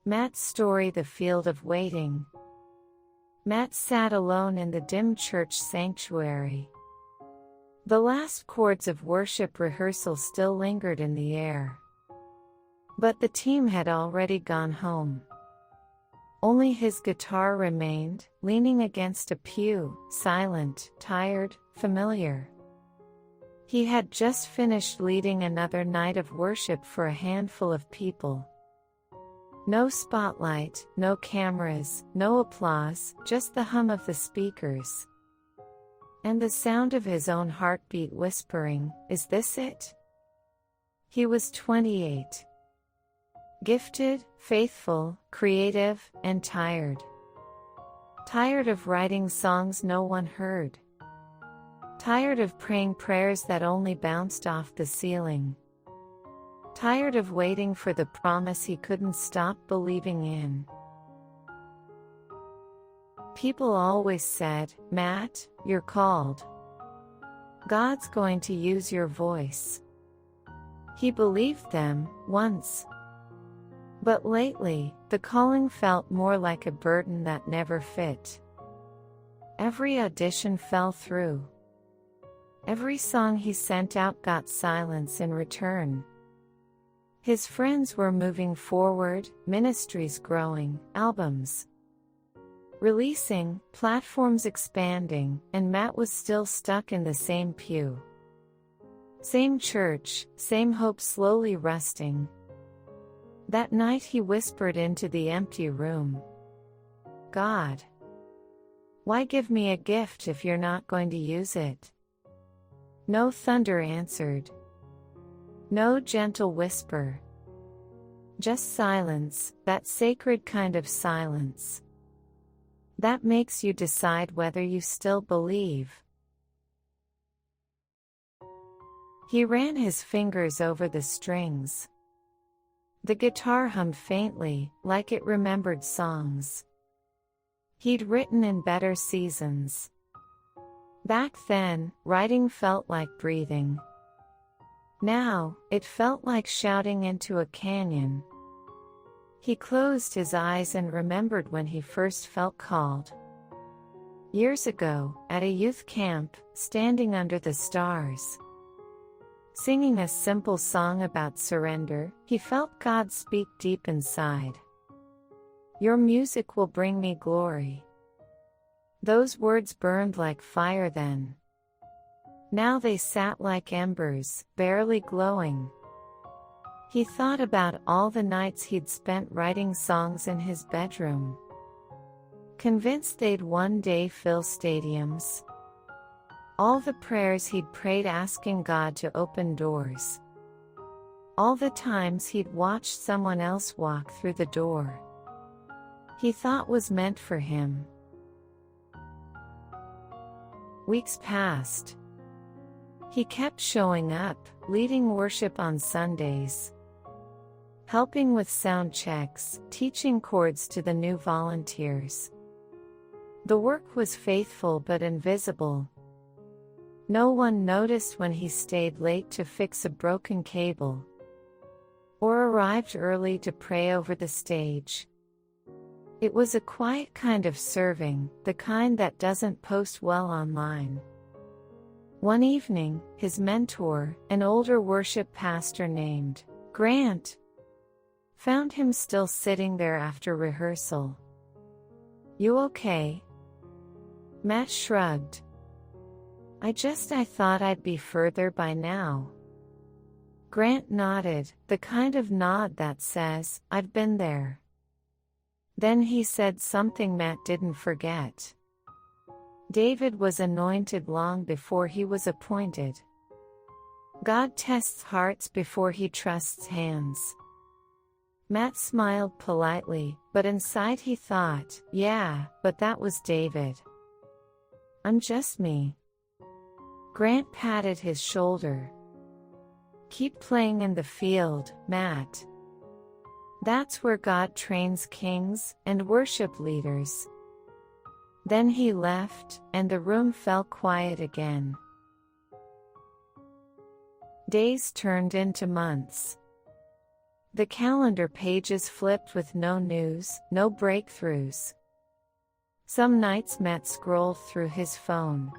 Matt's story, the field of waiting. Matt sat alone in the dim church sanctuary. The last chords of worship rehearsal still lingered in the air. But the team had already gone home. Only his guitar remained, leaning against a pew, silent, tired, familiar. He had just finished leading another night of worship for a handful of people. No spotlight, no cameras, no applause, just the hum of the speakers. And the sound of his own heartbeat whispering, "Is this it?" He was 28. Gifted, faithful, creative, and tired. Tired of writing songs no one heard. Tired of praying prayers that only bounced off the ceiling. Tired of waiting for the promise he couldn't stop believing in. People always said, "Matt, you're called. God's going to use your voice." He believed them, once. But lately, the calling felt more like a burden that never fit. Every audition fell through. Every song he sent out got silence in return. His friends were moving forward, ministries growing, albums releasing, platforms expanding, and Matt was still stuck in the same pew. Same church, same hope slowly rusting. That night he whispered into the empty room, "God, why give me a gift if you're not going to use it?" No thunder answered. No gentle whisper. Just silence, that sacred kind of silence. That makes you decide whether you still believe. He ran his fingers over the strings. The guitar hummed faintly, like it remembered songs he'd written in better seasons. Back then, writing felt like breathing. Now, it felt like shouting into a canyon. He closed his eyes and remembered when he first felt called. Years ago, at a youth camp, standing under the stars. Singing a simple song about surrender, he felt God speak deep inside. "Your music will bring me glory." Those words burned like fire then. Now they sat like embers, barely glowing. He thought about all the nights he'd spent writing songs in his bedroom. Convinced they'd one day fill stadiums. All the prayers he'd prayed asking God to open doors. All the times he'd watched someone else walk through the door. He thought was meant for him. Weeks passed. He kept showing up, leading worship on Sundays. Helping with sound checks, teaching chords to the new volunteers. The work was faithful but invisible. No one noticed when he stayed late to fix a broken cable. Or arrived early to pray over the stage. It was a quiet kind of serving, the kind that doesn't post well online. One evening, his mentor, an older worship pastor named Grant, found him still sitting there after rehearsal. "You okay?" Matt shrugged. I thought I'd be further by now." Grant nodded, the kind of nod that says, "I've been there." Then he said something Matt didn't forget. David was anointed long before he was appointed. God tests hearts before he trusts hands. Matt smiled politely, but inside he thought, "Yeah, but that was David. I'm just me." Grant patted his shoulder. "Keep playing in the field, Matt. That's where God trains kings and worship leaders." Then he left, and the room fell quiet again. Days turned into months. The calendar pages flipped with no news, no breakthroughs. Some nights Matt scrolled through his phone,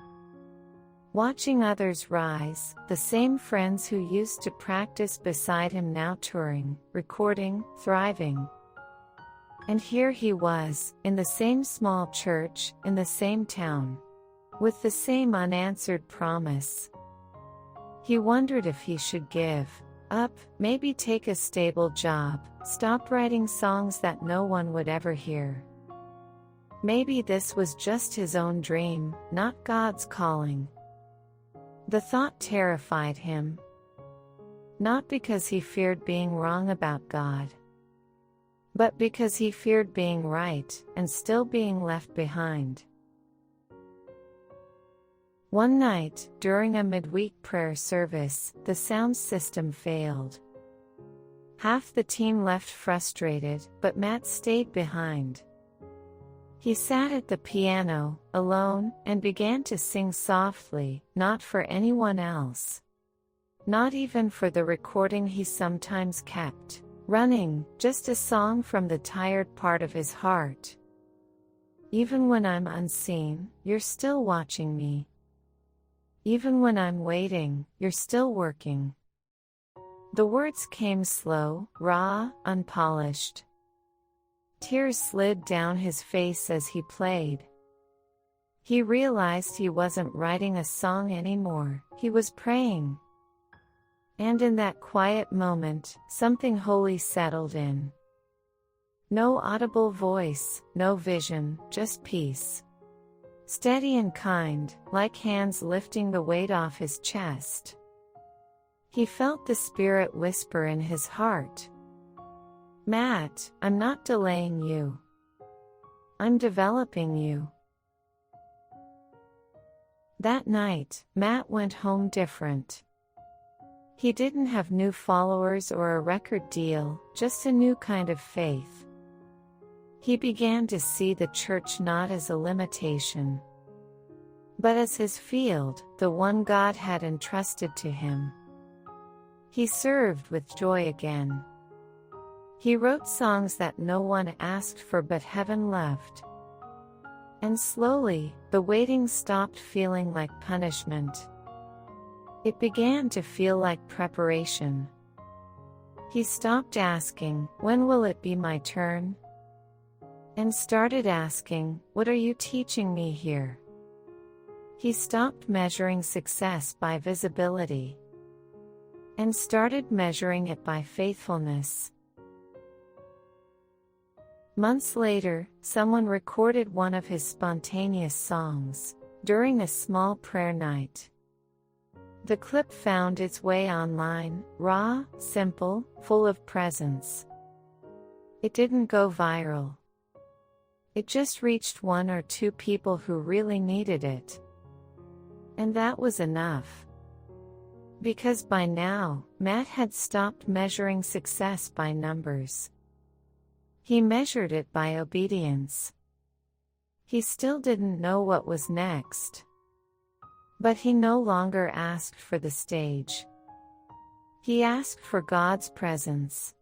watching others rise, the same friends who used to practice beside him now touring, recording, thriving. And here he was, in the same small church, in the same town, with the same unanswered promise. He wondered if he should give up, maybe take a stable job, stop writing songs that no one would ever hear. Maybe this was just his own dream, not God's calling. The thought terrified him. Not because he feared being wrong about God, but because he feared being right, and still being left behind. One night, during a midweek prayer service, the sound system failed. Half the team left frustrated, but Matt stayed behind. He sat at the piano, alone, and began to sing softly, not for anyone else. Not even for the recording he sometimes kept running, just a song from the tired part of his heart. Even when I'm unseen, you're still watching me. Even when I'm waiting, you're still working. The words came slow, raw, unpolished. Tears slid down his face as he played. He realized he wasn't writing a song anymore, he was praying. And in that quiet moment, something holy settled in. No audible voice, no vision, just peace. Steady and kind, like hands lifting the weight off his chest. He felt the Spirit whisper in his heart. Matt, I'm not delaying you. I'm developing you. That night, Matt went home different. He didn't have new followers or a record deal, just a new kind of faith. He began to see the church not as a limitation, but as his field, the one God had entrusted to him. He served with joy again. He wrote songs that no one asked for but heaven loved. And slowly, the waiting stopped feeling like punishment. It began to feel like preparation. He stopped asking, when will it be my turn? And started asking, what are you teaching me here? He stopped measuring success by visibility and started measuring it by faithfulness. Months later, someone recorded one of his spontaneous songs during a small prayer night. The clip found its way online, raw, simple, full of presence. It didn't go viral. It just reached one or two people who really needed it. And that was enough. Because by now, Matt had stopped measuring success by numbers. He measured it by obedience. He still didn't know what was next. But he no longer asked for the stage. He asked for God's presence.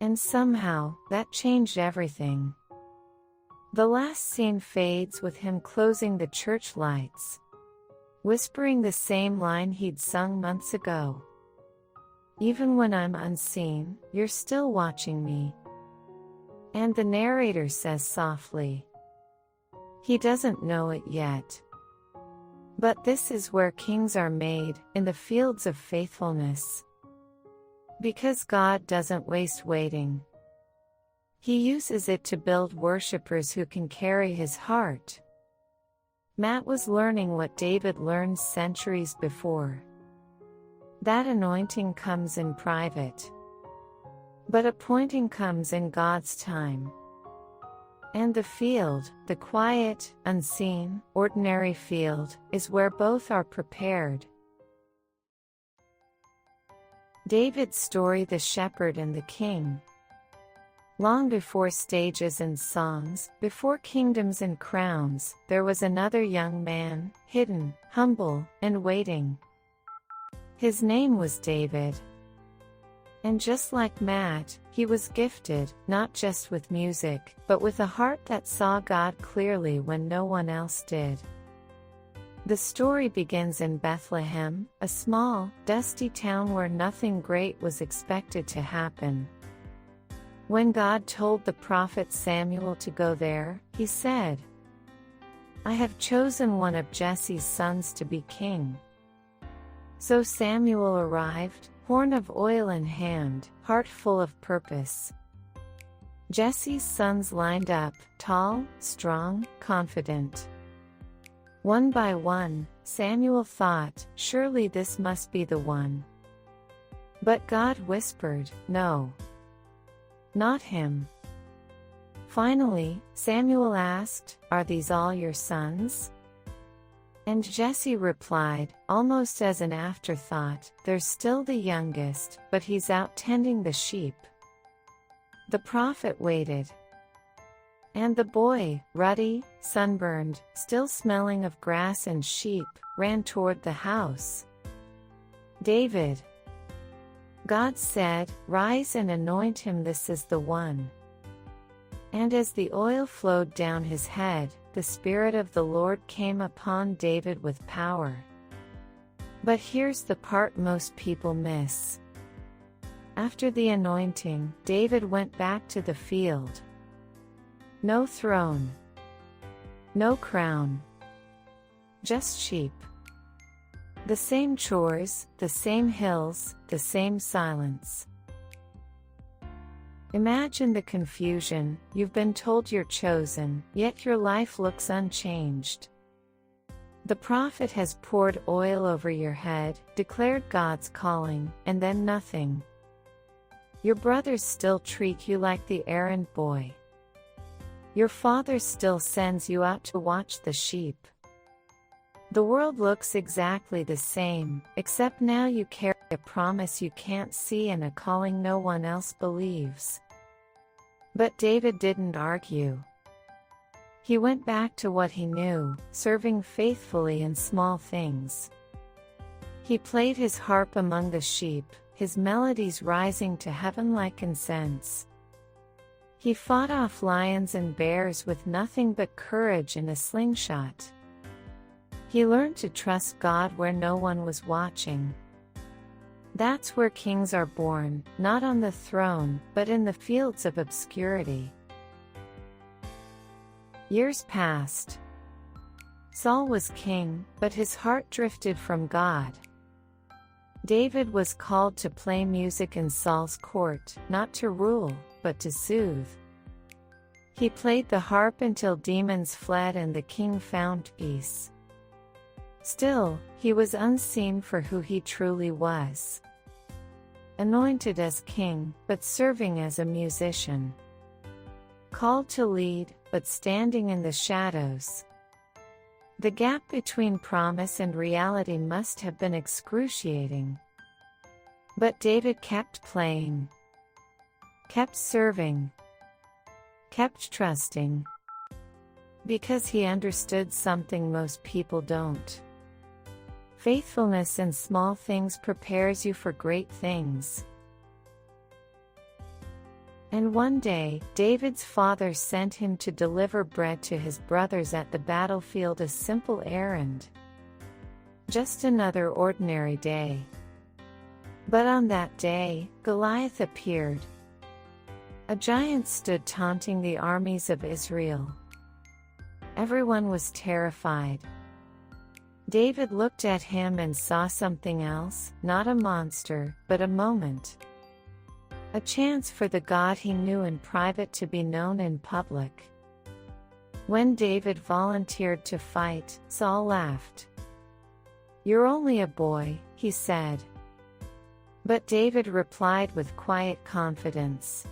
And somehow, that changed everything. The last scene fades with him closing the church lights, whispering the same line he'd sung months ago. Even when I'm unseen, you're still watching me. And the narrator says softly, he doesn't know it yet. But this is where kings are made, in the fields of faithfulness. Because God doesn't waste waiting. He uses it to build worshipers who can carry his heart. Matt was learning what David learned centuries before. That anointing comes in private. But appointing comes in God's time. And the field, the quiet, unseen, ordinary field, is where both are prepared. David's story, the shepherd and the king. Long before stages and songs, before kingdoms and crowns, there was another young man, hidden, humble, and waiting. His name was David. And just like Matt, he was gifted, not just with music, but with a heart that saw God clearly when no one else did. The story begins in Bethlehem, a small, dusty town where nothing great was expected to happen. When God told the prophet Samuel to go there, he said, "I have chosen one of Jesse's sons to be king." So Samuel arrived, horn of oil in hand, heart full of purpose. Jesse's sons lined up, tall, strong, confident. One by one, Samuel thought, surely this must be the one. But God whispered, no. Not him. Finally, Samuel asked, "Are these all your sons?" And Jesse replied, almost as an afterthought, "There's still the youngest, but he's out tending the sheep." The prophet waited. And the boy, ruddy, sunburned, still smelling of grass and sheep, ran toward the house. "David." God said, "Rise and anoint him, this is the one." And as the oil flowed down his head, the Spirit of the Lord came upon David with power. But here's the part most people miss. After the anointing, David went back to the field. No throne. No crown. Just sheep. The same chores, the same hills, the same silence. Imagine the confusion. You've been told you're chosen, yet your life looks unchanged. The prophet has poured oil over your head, declared God's calling, and then nothing. Your brothers still treat you like the errand boy. Your father still sends you out to watch the sheep. The world looks exactly the same, except now you carry a promise you can't see and a calling no one else believes. But David didn't argue. He went back to what he knew, serving faithfully in small things. He played his harp among the sheep, his melodies rising to heaven like incense. He fought off lions and bears with nothing but courage and a slingshot. He learned to trust God where no one was watching. That's where kings are born, not on the throne, but in the fields of obscurity. Years passed. Saul was king, but his heart drifted from God. David was called to play music in Saul's court, not to rule, but to soothe. He played the harp until demons fled and the king found peace. Still, he was unseen for who he truly was. Anointed as king, but serving as a musician. Called to lead, but standing in the shadows. The gap between promise and reality must have been excruciating. But David kept playing. Kept serving. Kept trusting. Because he understood something most people don't. Faithfulness in small things prepares you for great things. And one day, David's father sent him to deliver bread to his brothers at the battlefield, a simple errand. Just another ordinary day. But on that day, Goliath appeared. A giant stood taunting the armies of Israel. Everyone was terrified. David looked at him and saw something else, not a monster, but a moment. A chance for the God he knew in private to be known in public. When David volunteered to fight, Saul laughed. "You're only a boy," he said. But David replied with quiet confidence.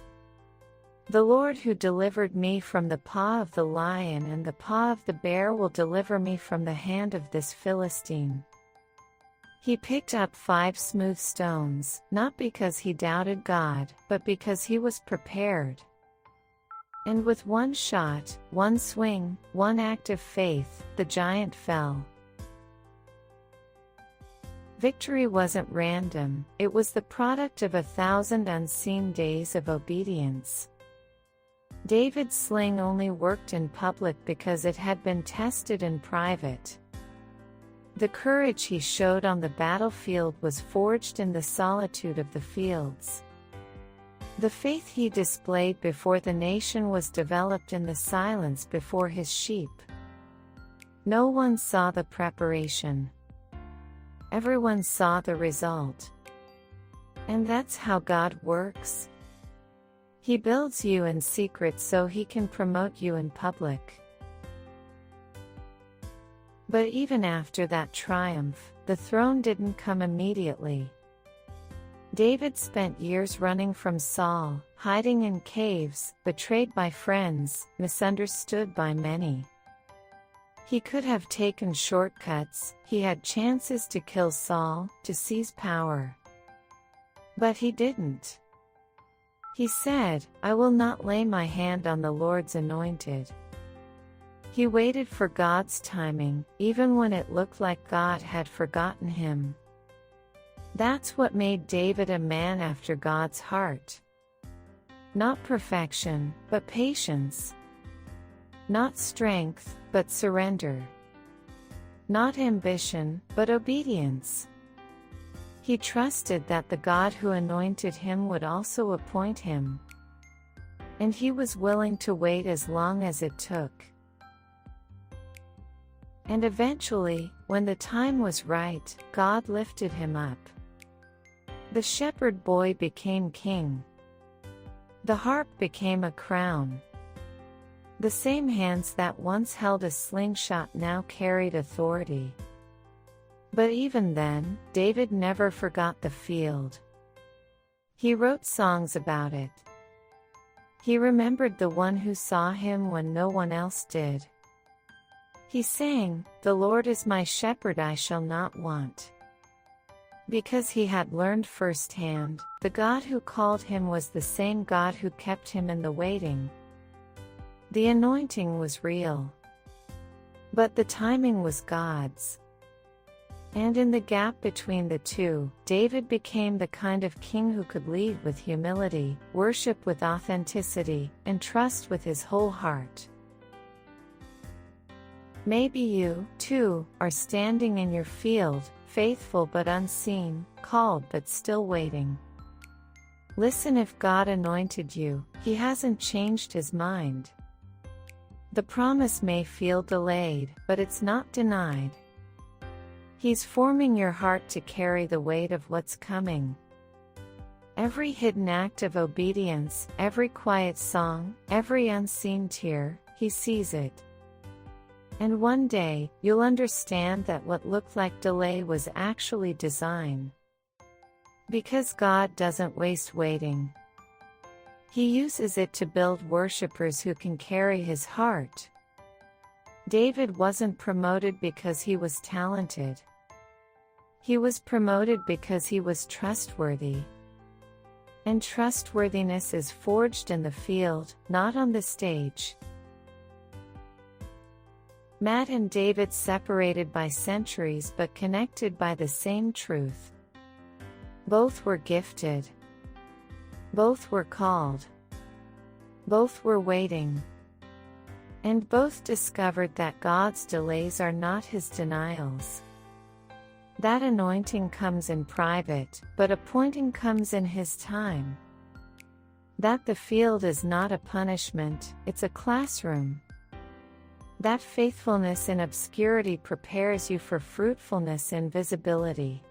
"The Lord who delivered me from the paw of the lion and the paw of the bear will deliver me from the hand of this Philistine." He picked up 5 smooth stones, not because he doubted God, but because he was prepared. And with one shot, one swing, one act of faith, the giant fell. Victory wasn't random, it was the product of 1,000 unseen days of obedience. David's sling only worked in public because it had been tested in private. The courage he showed on the battlefield was forged in the solitude of the fields. The faith he displayed before the nation was developed in the silence before his sheep. No one saw the preparation. Everyone saw the result. And that's how God works. He builds you in secret so he can promote you in public. But even after that triumph, the throne didn't come immediately. David spent years running from Saul, hiding in caves, betrayed by friends, misunderstood by many. He could have taken shortcuts, he had chances to kill Saul, to seize power. But he didn't. He said, "I will not lay my hand on the Lord's anointed." He waited for God's timing, even when it looked like God had forgotten him. That's what made David a man after God's heart. Not perfection, but patience. Not strength, but surrender. Not ambition, but obedience. He trusted that the God who anointed him would also appoint him. And he was willing to wait as long as it took. And eventually, when the time was right, God lifted him up. The shepherd boy became king. The harp became a crown. The same hands that once held a slingshot now carried authority. But even then, David never forgot the field. He wrote songs about it. He remembered the one who saw him when no one else did. He sang, "The Lord is my shepherd, I shall not want." Because he had learned firsthand, the God who called him was the same God who kept him in the waiting. The anointing was real. But the timing was God's. And in the gap between the two, David became the kind of king who could lead with humility, worship with authenticity, and trust with his whole heart. Maybe you, too, are standing in your field, faithful but unseen, called but still waiting. Listen, if God anointed you, he hasn't changed his mind. The promise may feel delayed, but it's not denied. He's forming your heart to carry the weight of what's coming. Every hidden act of obedience, every quiet song, every unseen tear, he sees it. And one day, you'll understand that what looked like delay was actually design. Because God doesn't waste waiting. He uses it to build worshipers who can carry his heart. David wasn't promoted because he was talented. He was promoted because he was trustworthy. And trustworthiness is forged in the field, not on the stage. Matt and David separated by centuries but connected by the same truth. Both were gifted. Both were called. Both were waiting. And both discovered that God's delays are not his denials. That anointing comes in private, but appointing comes in his time. That the field is not a punishment, it's a classroom. That faithfulness in obscurity prepares you for fruitfulness in visibility.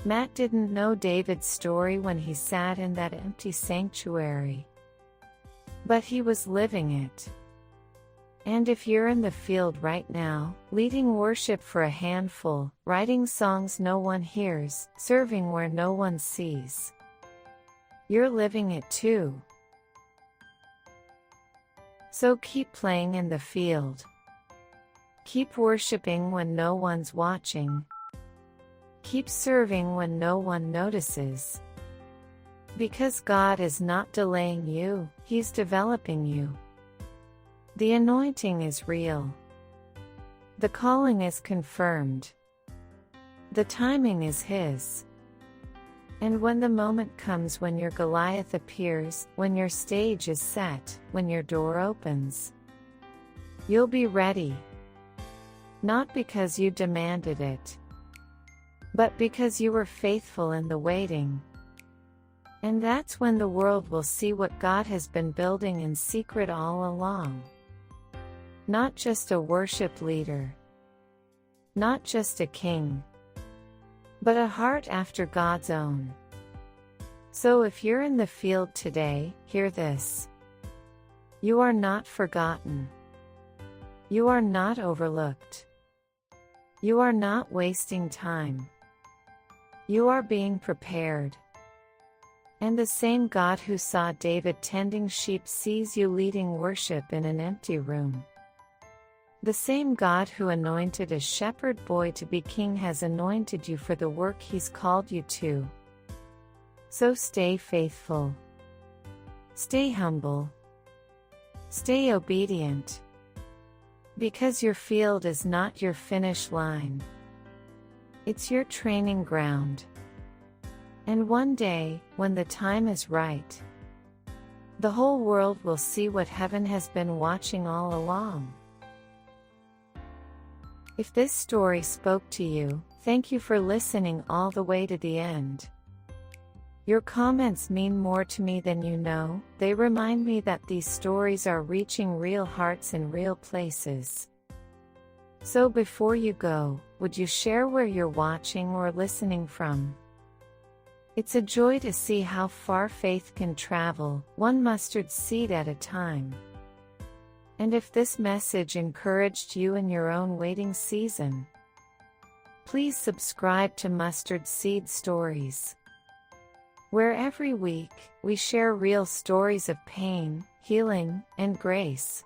Matt didn't know David's story when he sat in that empty sanctuary. But he was living it. And if you're in the field right now, leading worship for a handful, writing songs no one hears, serving where no one sees, you're living it too. So keep playing in the field. Keep worshiping when no one's watching. Keep serving when no one notices. Because God is not delaying you, he's developing you. The anointing is real. The calling is confirmed. The timing is His. And when the moment comes, when your Goliath appears, when your stage is set, when your door opens, you'll be ready. Not because you demanded it, but because you were faithful in the waiting. And that's when the world will see what God has been building in secret all along. Not just a worship leader, not just a king, but a heart after God's own. So if you're in the field today, hear this. You are not forgotten. You are not overlooked. You are not wasting time. You are being prepared. And the same God who saw David tending sheep sees you leading worship in an empty room. The same God who anointed a shepherd boy to be king has anointed you for the work He's called you to. So stay faithful. Stay humble. Stay obedient. Because your field is not your finish line. It's your training ground. And one day, when the time is right, the whole world will see what heaven has been watching all along. If this story spoke to you, thank you for listening all the way to the end. Your comments mean more to me than you know. They remind me that these stories are reaching real hearts in real places. So before you go, would you share where you're watching or listening from? It's a joy to see how far faith can travel, one mustard seed at a time. And if this message encouraged you in your own waiting season, please subscribe to Mustard Seed Stories, where every week we share real stories of pain, healing, and grace.